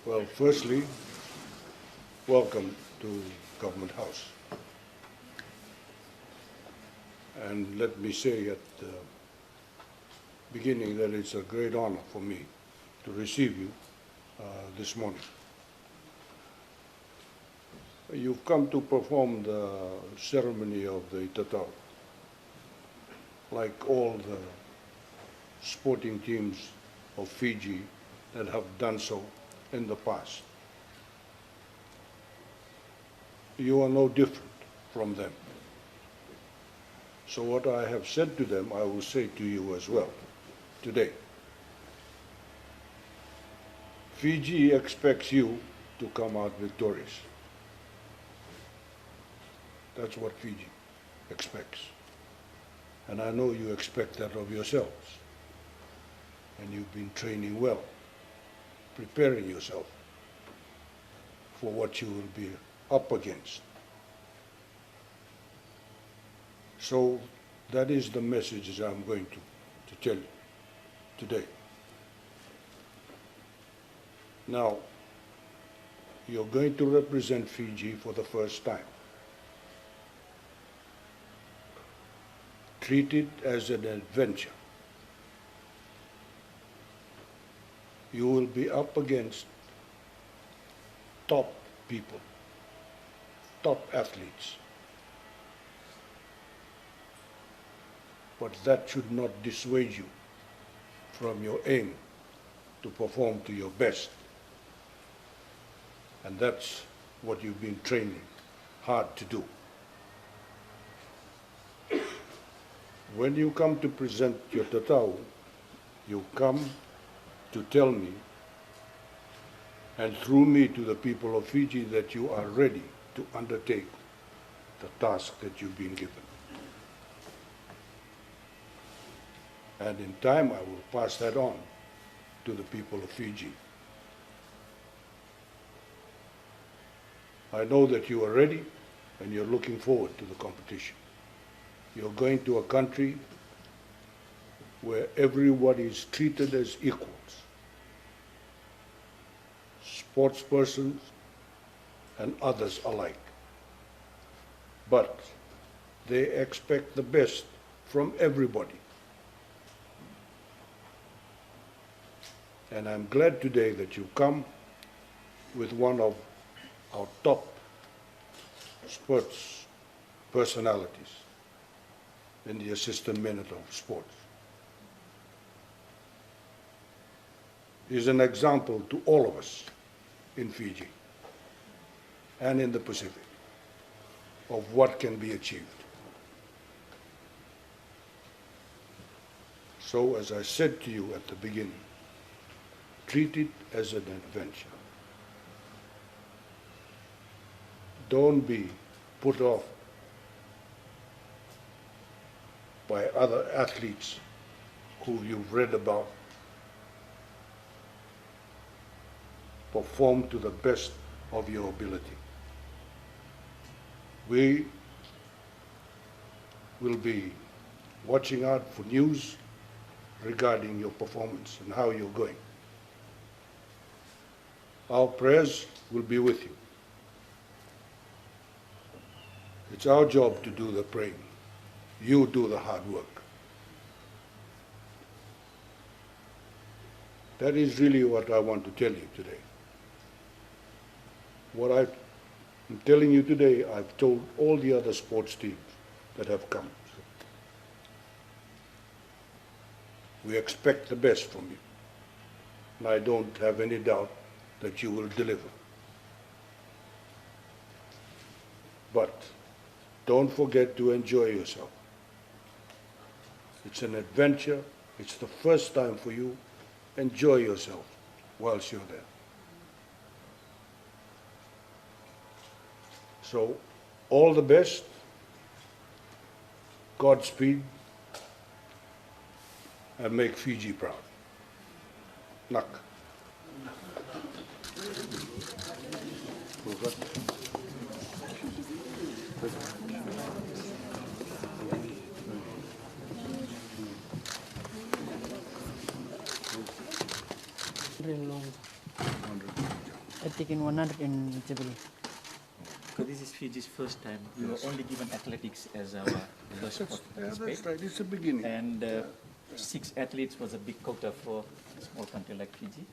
Well, firstly, welcome to Government House. And let me say at the beginning that it's a great honor for me to receive you this morning. You've come to perform the ceremony of the Itatau, like all the sporting teams of Fiji that have done so in the past. You are no different from them. So what I have said to them, I will say to you as well today. Fiji expects you to come out victorious. That's what Fiji expects. And I know you expect that of yourselves. And you've been training well, preparing yourself for what you will be up against. So that is the message that I'm going to tell you today. Now, you're going to represent Fiji for the first time. Treat it as an adventure. You will be up against top people, top athletes. But that should not dissuade you from your aim to perform to your best. And that's what you've been training hard to do. When you come to present your tatau, you come to tell me, and through me to the people of Fiji, that you are ready to undertake the task that you've been given. And in time, I will pass that on to the people of Fiji. I know that you are ready and you're looking forward to the competition. You're going to a country where everybody is treated as equals. Sportspersons and others alike. But they expect the best from everybody. And I'm glad today that you come with one of our top sports personalities in the Assistant Minister of Sports. He's an example to all of us in Fiji and in the Pacific of what can be achieved. So, as I said to you at the beginning, treat it as an adventure. Don't be put off by other athletes who you've read about. Perform to the best of your ability. We will be watching out for news regarding your performance and how you're going. Our prayers will be with you. It's our job to do the praying. You do the hard work. That is really what I want to tell you today. What I'm telling you today, I've told all the other sports teams that have come. We expect the best from you. And I don't have any doubt that you will deliver. But don't forget to enjoy yourself. It's an adventure. It's the first time for you. Enjoy yourself whilst you're there. So, all the best. Godspeed. And make Fiji proud. Nak. Very long. 100. I've taken 100 in javelin. So this is Fiji's first time. We were only given athletics as our first sport to That's participate. right, it's the beginning. And 6 athletes was a big quota for a small country like Fiji.